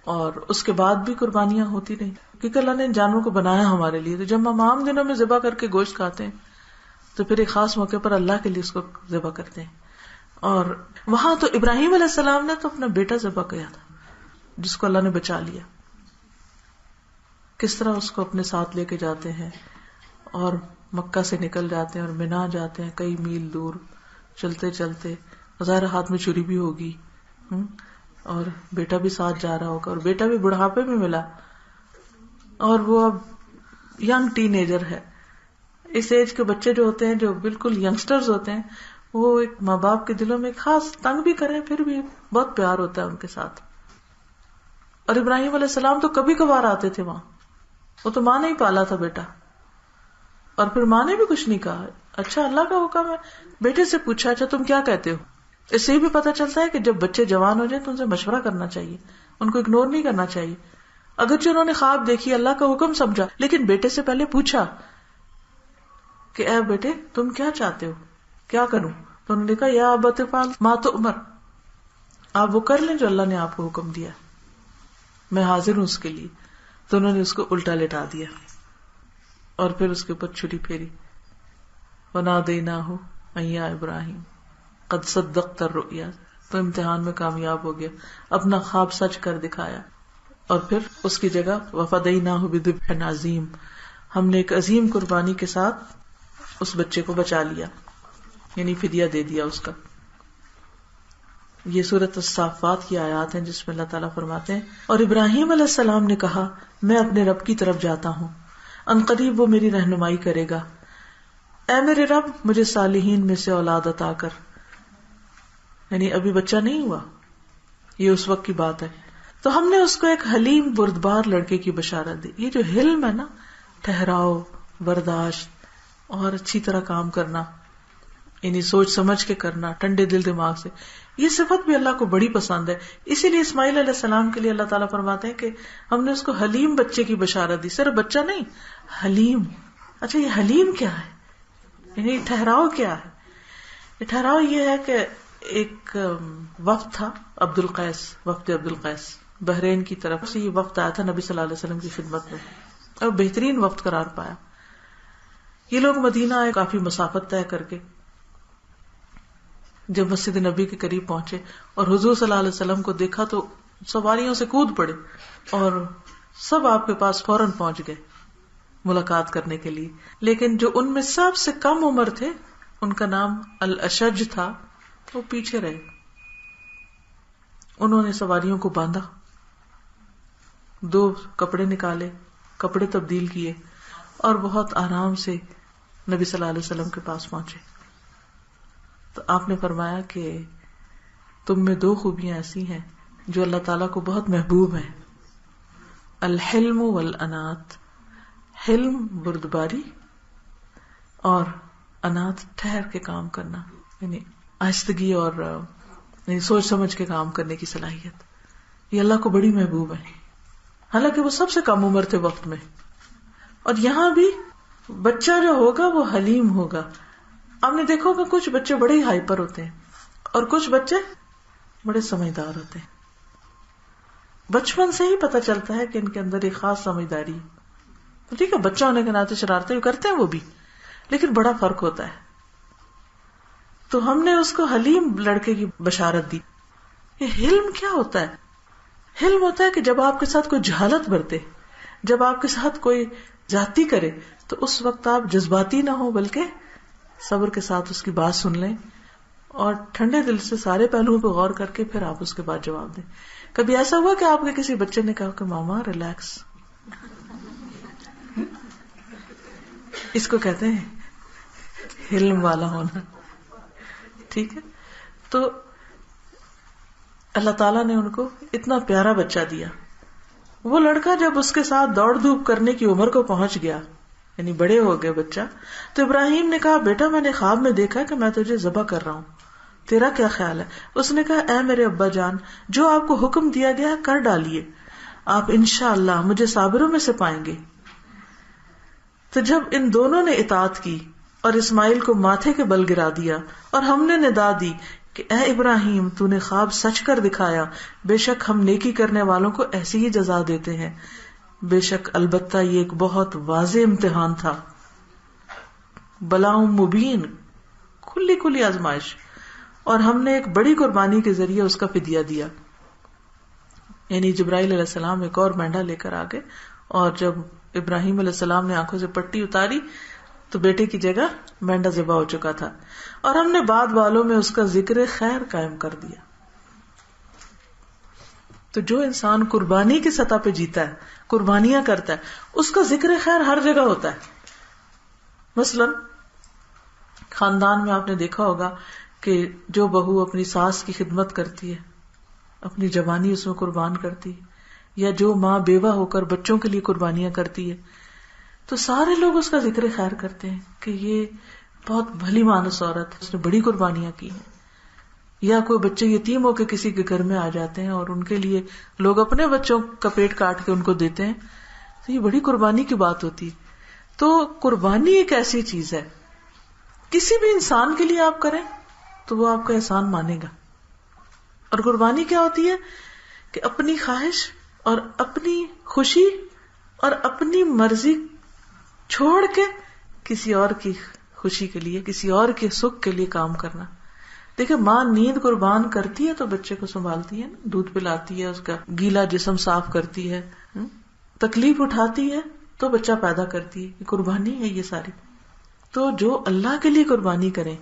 اور اس کے بعد بھی قربانیاں ہوتی رہیں، کیونکہ اللہ نے جانوروں کو بنایا ہمارے لیے. تو جب ہم عام دنوں میں ذبح کر کے گوشت کھاتے ہیں تو پھر ایک خاص موقع پر اللہ کے لیے اس کو ذبح کرتے ہیں. اور وہاں تو ابراہیم علیہ السلام نے تو اپنا بیٹا ذبح کیا تھا جس کو اللہ نے بچا لیا. کس طرح اس کو اپنے ساتھ لے کے جاتے ہیں اور مکہ سے نکل جاتے ہیں اور منا جاتے ہیں کئی میل دور چلتے چلتے، ظاہر ہاتھ میں چھری بھی ہوگی اور بیٹا بھی ساتھ جا رہا ہوگا، اور بیٹا بھی بڑھاپے میں ملا اور وہ اب ینگ ٹین ایجر ہے. اس ایج کے بچے جو ہوتے ہیں جو بالکل ینگسٹرز ہوتے ہیں، وہ ایک ماں باپ کے دلوں میں خاص تنگ بھی کریں پھر بھی بہت پیار ہوتا ہے ان کے ساتھ. اور ابراہیم علیہ السلام تو کبھی کبھار آتے تھے وہاں، وہ تو ماں نے ہی پالا تھا بیٹا، اور پھر ماں نے بھی کچھ نہیں کہا. اچھا اللہ کا حکم ہے. بیٹے سے پوچھا اچھا تم کیا کہتے ہو. اس سے بھی پتہ چلتا ہے کہ جب بچے جوان ہو جائیں تو ان سے مشورہ کرنا چاہیے، ان کو اگنور نہیں کرنا چاہیے. اگرچہ انہوں نے خواب دیکھی، اللہ کا حکم سمجھا، لیکن بیٹے سے پہلے پوچھا کہ اے بیٹے تم کیا چاہتے ہو، کیا کروں؟ تو انہوں نے کہا یا ابت افعل ما تؤمر، آپ وہ کر لیں جو اللہ نے آپ کو حکم دیا، میں حاضر ہوں اس کے لیے. تو انہوں نے اس کو الٹا لٹا دیا اور پھر اس کے اوپر چھری پھیری. وَنَادَيْنَاهُ أَن يَا إِبْرَاهِيمُ قَدْ صَدَّقْتَ الرُّؤْيَا، تو امتحان میں کامیاب ہو گیا، اپنا خواب سچ کر دکھایا. اور پھر اس کی جگہ وَفَدَيْنَاهُ بِذِبْحٍ عَظِيمٍ، ہم نے ایک عظیم قربانی کے ساتھ اس بچے کو بچا لیا، یعنی فدیہ دے دیا اس کا. یہ سورۃ الصافات کی آیات ہیں جس میں اللہ تعالیٰ فرماتے ہیں اور ابراہیم علیہ السلام نے کہا میں اپنے رب کی طرف جاتا ہوں، ان قریب وہ میری رہنمائی کرے گا. اے میرے رب مجھے صالحین میں سے اولاد عطا کر. یعنی ابھی بچہ نہیں ہوا، یہ اس وقت کی بات ہے. تو ہم نے اس کو ایک حلیم بردبار لڑکے کی بشارت دی. یہ جو حلم ہے نا، ٹھہراؤ، برداشت اور اچھی طرح کام کرنا، یعنی سوچ سمجھ کے کرنا، ٹھنڈے دل دماغ سے، یہ صفت بھی اللہ کو بڑی پسند ہے. اسی لیے اسماعیل علیہ السلام کے لیے اللہ تعالیٰ فرماتے ہیں کہ ہم نے اس کو حلیم بچے کی بشارت دی. صرف بچہ نہیں، حلیم. اچھا یہ حلیم کیا ہے، یعنی ٹھہراؤ کیا ہے؟ یہ ٹھہراؤ یہ ہے کہ ایک وفد تھا وفد عبد القیس، بحرین کی طرف سے یہ وفد آیا تھا نبی صلی اللہ علیہ وسلم کی خدمت میں، اور بہترین وفد قرار پایا. یہ لوگ مدینہ آئے کافی مسافت طے کر کے، جب مسجد نبی کے قریب پہنچے اور حضور صلی اللہ علیہ وسلم کو دیکھا تو سواریوں سے کود پڑے اور سب آپ کے پاس فوراً پہنچ گئے ملاقات کرنے کے لیے. لیکن جو ان میں سب سے کم عمر تھے، ان کا نام الاشج تھا، وہ پیچھے رہے. انہوں نے سواریوں کو باندھا، 2 کپڑے نکالے، کپڑے تبدیل کیے اور بہت آرام سے نبی صلی اللہ علیہ وسلم کے پاس پہنچے. تو آپ نے فرمایا کہ تم میں 2 خوبیاں ایسی ہیں جو اللہ تعالیٰ کو بہت محبوب ہیں، الحلم والانات. حلم بردباری اور انات ٹھہر کے کام کرنا، یعنی آہستگی اور یعنی سوچ سمجھ کے کام کرنے کی صلاحیت. یہ اللہ کو بڑی محبوب ہے. حالانکہ وہ سب سے کم عمر تھے وقت میں. اور یہاں بھی بچہ جو ہوگا وہ حلیم ہوگا. آپ نے دیکھو کہ کچھ بچے بڑے ہی ہائپر ہوتے ہیں اور کچھ بچے بڑے سمجھدار ہوتے ہیں. بچپن سے ہی پتہ چلتا ہے کہ ان کے اندر ایک خاص سمجھداری ہے. ٹھیک ہے، بچہ ہونے کے ناطے شرارتیں کرتے ہیں وہ بھی، لیکن بڑا فرق ہوتا ہے. تو ہم نے اس کو حلیم لڑکے کی بشارت دی. یہ حلم کیا ہوتا ہے؟ حلم ہوتا ہے کہ جب آپ کے ساتھ کوئی جہالت برتے، جب آپ کے ساتھ کوئی زیادتی کرے تو اس وقت آپ جذباتی نہ ہو بلکہ صبر کے ساتھ اس کی بات سن لیں اور ٹھنڈے دل سے سارے پہلوؤں پہ غور کر کے پھر آپ اس کے بعد جواب دیں. کبھی ایسا ہوا کہ آپ کے کسی بچے نے کہا کہ ماما ریلیکس؟ اس کو کہتے ہیں حلم والا ہونا. ٹھیک ہے، تو اللہ تعالیٰ نے ان کو اتنا پیارا بچہ دیا. وہ لڑکا جب اس کے ساتھ دوڑ دھوپ کرنے کی عمر کو پہنچ گیا، یعنی بڑے ہو گئے بچہ، تو ابراہیم نے کہا بیٹا میں نے خواب میں دیکھا کہ میں تجھے ذبح کر رہا ہوں، تیرا کیا خیال ہے؟ اس نے کہا اے میرے ابا جان، جو آپ کو حکم دیا گیا کر ڈالیے، آپ انشاءاللہ مجھے صابروں میں سے پائیں گے. تو جب ان دونوں نے اطاعت کی اور اسماعیل کو ماتھے کے بل گرا دیا اور ہم نے ندا دی کہ اے ابراہیم تو نے خواب سچ کر دکھایا، بے شک ہم نیکی کرنے والوں کو ایسی ہی جزا دیتے ہیں، بے شک البتہ یہ ایک بہت واضح امتحان تھا، بلاء مبین، کھلی کھلی آزمائش، اور ہم نے ایک بڑی قربانی کے ذریعے اس کا فدیہ دیا. یعنی جبرائیل علیہ السلام ایک اور مینڈا لے کر آ گئے، اور جب ابراہیم علیہ السلام نے آنکھوں سے پٹی اتاری تو بیٹے کی جگہ مینڈا ذبح ہو چکا تھا، اور ہم نے بعد والوں میں اس کا ذکر خیر قائم کر دیا. تو جو انسان قربانی کی سطح پہ جیتا ہے، قربانیاں کرتا ہے، اس کا ذکر خیر ہر جگہ ہوتا ہے. مثلا خاندان میں آپ نے دیکھا ہوگا کہ جو بہو اپنی ساس کی خدمت کرتی ہے، اپنی جوانی اس میں قربان کرتی ہے، یا جو ماں بیوہ ہو کر بچوں کے لیے قربانیاں کرتی ہے، تو سارے لوگ اس کا ذکر خیر کرتے ہیں کہ یہ بہت بھلی مانس عورت، اس نے بڑی قربانیاں کی ہیں. یا کوئی بچے یتیم ہو کے کسی کے گھر میں آ جاتے ہیں اور ان کے لیے لوگ اپنے بچوں کا پیٹ کاٹ کے ان کو دیتے ہیں، تو یہ بڑی قربانی کی بات ہوتی ہے. تو قربانی ایک ایسی چیز ہے، کسی بھی انسان کے لیے آپ کریں تو وہ آپ کا احسان مانے گا. اور قربانی کیا ہوتی ہے کہ اپنی خواہش اور اپنی خوشی اور اپنی مرضی چھوڑ کے کسی اور کی خوشی کے لیے، کسی اور کے سکھ کے لیے کام کرنا. دیکھیں ماں نیند قربان کرتی ہے تو بچے کو سنبھالتی ہے، دودھ پلاتی ہے، اس کا گیلا جسم صاف کرتی ہے، تکلیف اٹھاتی ہے تو بچہ پیدا کرتی ہے. قربانی ہے یہ ساری. تو جو اللہ کے لیے قربانی کریں،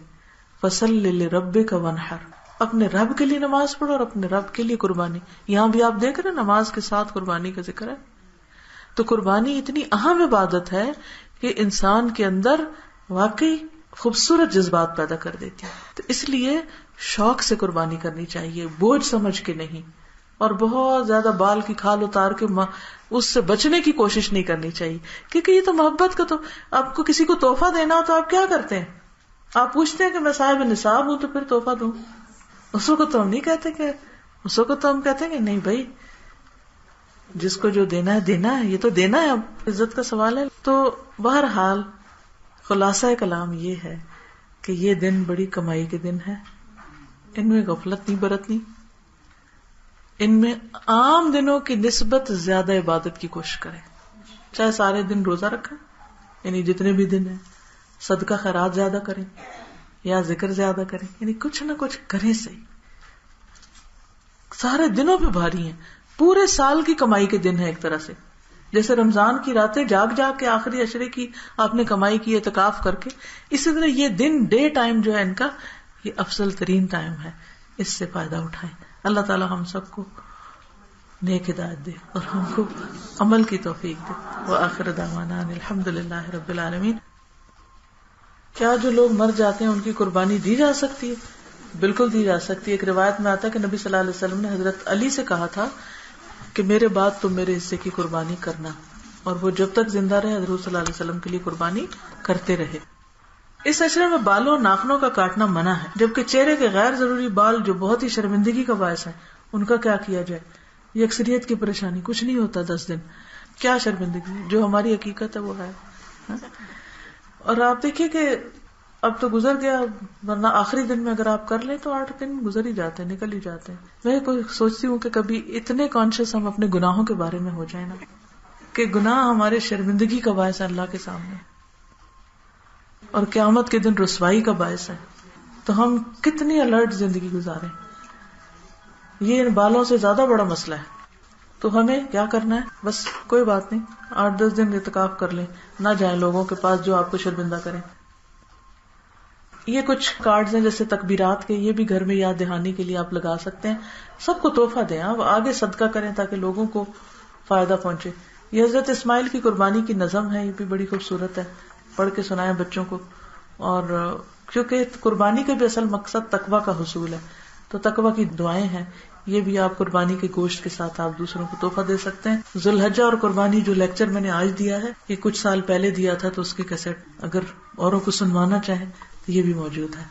فَصَلِّ لِرَبِّكَ وَانْحَرْ، اپنے رب کے لیے نماز پڑھو اور اپنے رب کے لیے قربانی. یہاں بھی آپ دیکھ رہے ہیں نماز کے ساتھ قربانی کا ذکر ہے. تو قربانی اتنی اہم عبادت ہے کہ انسان کے اندر واقعی خوبصورت جذبات پیدا کر دیتی ہے. تو اس لیے شوق سے قربانی کرنی چاہیے، بوجھ سمجھ کے نہیں، اور بہت زیادہ بال کی کھال اتار کے اس سے بچنے کی کوشش نہیں کرنی چاہیے. کیونکہ یہ تو محبت کا، تو آپ کو کسی کو تحفہ دینا ہو تو آپ کیا کرتے ہیں؟ آپ پوچھتے ہیں کہ میں صاحب نصاب ہوں تو پھر تحفہ دوں. اس کو تو ہم نہیں کہتے کہ، اس کو تو ہم کہتے ہیں کہ نہیں بھائی جس کو جو دینا ہے دینا ہے، یہ تو دینا ہے، اب عزت کا سوال ہے. تو بہرحال خلاصہ کلام یہ ہے کہ یہ دن بڑی کمائی کے دن ہے، ان میں غفلت نہیں برتنی، ان میں عام دنوں کی نسبت زیادہ عبادت کی کوشش کریں. چاہے سارے دن روزہ رکھیں، یعنی جتنے بھی دن ہیں، صدقہ خیرات زیادہ کریں، یا ذکر زیادہ کریں، یعنی کچھ نہ کچھ کریں صحیح. سارے دنوں پہ بھاری ہیں، پورے سال کی کمائی کے دن ہے ایک طرح سے. جیسے رمضان کی راتیں جاگ جاگ کے آخری عشرے کی آپ نے کمائی کی اعتکاف کر کے، اسی طرح یہ دن ڈے ٹائم جو ہے ان کا یہ افضل ترین ٹائم ہے. اس سے فائدہ اٹھائیں. اللہ تعالی ہم سب کو نیک ہدایت دے اور ہم کو عمل کی توفیق دے. وآخر دعوانا الحمدللہ رب العالمین. کیا جو لوگ مر جاتے ہیں ان کی قربانی دی جا سکتی ہے؟ بالکل دی جا سکتی ہے. ایک روایت میں آتا ہے کہ نبی صلی اللہ علیہ وسلم نے حضرت علی سے کہا تھا کہ میرے بعد تم میرے حصے کی قربانی کرنا، اور وہ جب تک زندہ رہے حضور صلی اللہ علیہ وسلم کے لیے قربانی کرتے رہے. اس عشرے میں بالوں اور ناخنوں کا کاٹنا منع ہے، جبکہ چہرے کے غیر ضروری بال جو بہت ہی شرمندگی کا باعث ہیں ان کا کیا کیا جائے؟ یہ اکثریت کی پریشانی. کچھ نہیں ہوتا 10 دن، کیا شرمندگی؟ جو ہماری حقیقت ہے وہ ہے. اور آپ دیکھیے کہ اب تو گزر گیا، ورنہ آخری دن میں اگر آپ کر لیں تو 8 دن گزر ہی جاتے ہیں، نکل ہی جاتے ہیں. میں کوئی سوچتی ہوں کہ کبھی اتنے کانشیس ہم اپنے گناہوں کے بارے میں ہو جائیں نا کہ گناہ ہمارے شرمندگی کا باعث ہے اللہ کے سامنے، اور قیامت کے دن رسوائی کا باعث ہے. تو ہم کتنی الرٹ زندگی گزاریں. یہ ان بالوں سے زیادہ بڑا مسئلہ ہے. تو ہمیں کیا کرنا ہے؟ بس کوئی بات نہیں، 8-10 دن اعتکاف کر لیں، نہ جائیں لوگوں کے پاس جو آپ کو شرمندہ کریں. یہ کچھ کارڈز ہیں جیسے تکبیرات کے، یہ بھی گھر میں یاد دہانی کے لیے آپ لگا سکتے ہیں. سب کو تحفہ دیں، آپ آگے صدقہ کریں تاکہ لوگوں کو فائدہ پہنچے. یہ حضرت اسماعیل کی قربانی کی نظم ہے، یہ بھی بڑی خوبصورت ہے، پڑھ کے سنائیں بچوں کو. اور کیونکہ قربانی کا بھی اصل مقصد تقویٰ کا حصول ہے، تو تقویٰ کی دعائیں ہیں، یہ بھی آپ قربانی کے گوشت کے ساتھ آپ دوسروں کو تحفہ دے سکتے ہیں. ذوالحجہ اور قربانی جو لیکچر میں نے آج دیا ہے، یہ کچھ سال پہلے دیا تھا، تو اس کی کیسٹ اگر اوروں کو سنوانا چاہیں تو یہ بھی موجود ہے.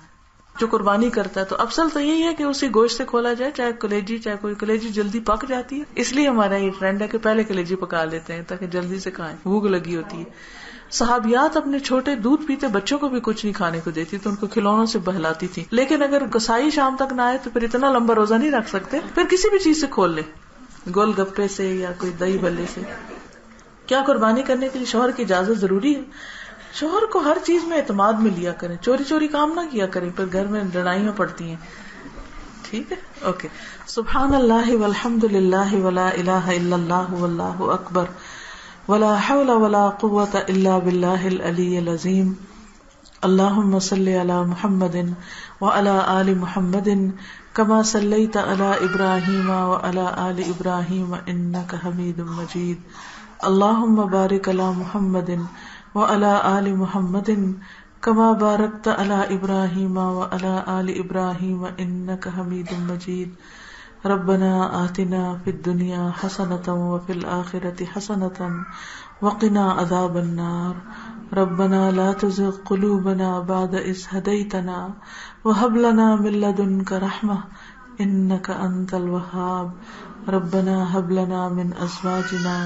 جو قربانی کرتا ہے تو افضل تو یہی ہے کہ اسی گوشت سے کھولا جائے، چاہے کلیجی، چاہے کوئی کلیجی جلدی پک جاتی ہے، اس لیے ہمارا یہ ٹرینڈ ہے کہ پہلے کلیجی پکا لیتے ہیں تاکہ جلدی سے کھائیں، بھوک لگی ہوتی ہے. صحابیات اپنے چھوٹے دودھ پیتے بچوں کو بھی کچھ نہیں کھانے کو دیتی، تو ان کو کھلونوں سے بہلاتی تھی. لیکن اگر کسائی شام تک نہ آئے تو پھر اتنا لمبا روزہ نہیں رکھ سکتے، پھر کسی بھی چیز سے کھول لیں، گول گپے سے یا کوئی دہی بلے سے. کیا قربانی کرنے کے لیے شوہر کی اجازت ضروری ہے؟ شوہر کو ہر چیز میں اعتماد میں لیا کریں، چوری چوری کام نہ کیا کریں، پھر گھر میں لڑائیاں پڑتی ہیں. ٹھیک ہے، اوکے. سبحان اللہ والحمد للہ ولا الہ الا اللہ واللہ اکبر ولا حول ولا قوة الا باللہ العلی العظیم. اللہم صلی علی محمد وعلی آل محمد کما صلیت علی ابراہیم وعلی آل ابراہیم انک حمید مجید. اللہم بارک علی محمد وعلی آل محمد کما بارکت علی ابراہیم وعلی آل ابراہیم انک حمید مجید. ربنا آتنا فی الدنیا حسنۃ وفی الآخرۃ حسنۃ وقنا عذاب النار. ربنا لا تزغ قلوبنا بعد إذ هديتنا وهب لنا من لدنك رحمة إنك أنت الوهاب. ربنا هب لنا من أزواجنا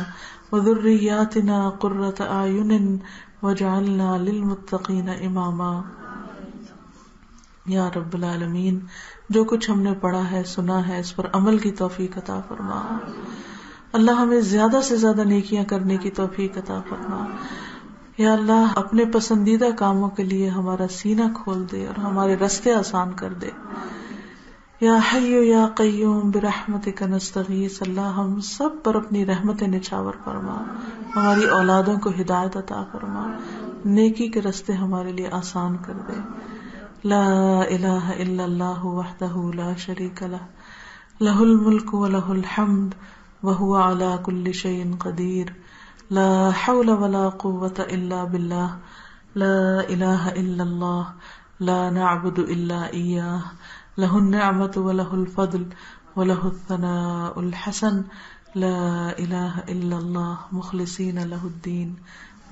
وذرياتنا قرة أعين واجعلنا للمتقين إماما. یا رب العالمین، جو کچھ ہم نے پڑھا ہے، سنا ہے، اس پر عمل کی توفیق عطا فرما. اللہ ہمیں زیادہ سے زیادہ نیکیاں کرنے کی توفیق عطا فرما. یا اللہ اپنے پسندیدہ کاموں کے لیے ہمارا سینہ کھول دے اور ہمارے راستے آسان کر دے. یا حی یا قیوم برحمتک نستغیث. اللہ ہم سب پر اپنی رحمت نچھاور فرما، ہماری اولادوں کو ہدایت عطا فرما، نیکی کے راستے ہمارے لیے آسان کر دے. لا الہ الا اللہ وحدہ لا شریک لہ، لہ الملک ولہ الحمد وہو علی کل شیء قدیر. لا حول ولا قوة الا باللہ. لا الہ الا اللہ، لا نعبد الا ایاہ، لہ النعمۃ ولہ الفضل ولہ الثناء الحسن. لا الہ الا اللہ مخلصین لہ الدین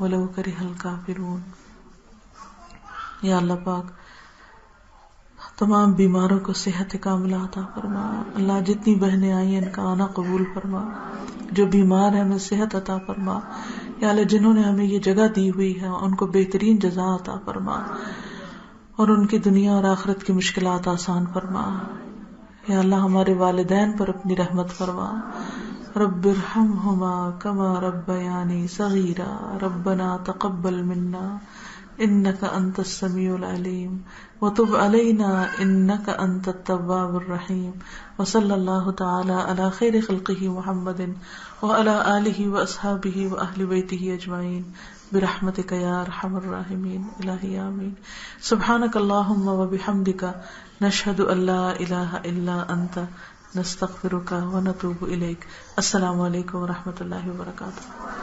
ولو کرہ الکافرون. یا اللہ پاک تمام بیماروں کو صحت کاملہ عطا فرما. اللہ جتنی بہنیں آئی ہیں ان کا آنا قبول فرما، جو بیمار ہیں انہیں صحت عطا فرما. یا اللہ جنہوں نے ہمیں یہ جگہ دی ہوئی ہے ان کو بہترین جزا عطا فرما اور ان کی دنیا اور آخرت کی مشکلات آسان فرما. یا اللہ ہمارے والدین پر اپنی رحمت فرما. رب ارحمہما کما ربیانی صغیرا. ربنا تقبل منا إنك أنت السميع العليم وتب علينا إنك أنت التواب الرحيم وصلى الله تعالى على خير خلقه محمد وعلى آله وأصحابه وأهل بيته أجمعين برحمتك يا أرحم الراحمين إلهي آمين. سبحانك اللهم وبحمدك نشهد أن لا إله إلا أنت نستغفرك ونتوب إليك. السلام علیکم ورحمۃ اللہ وبرکاتہ.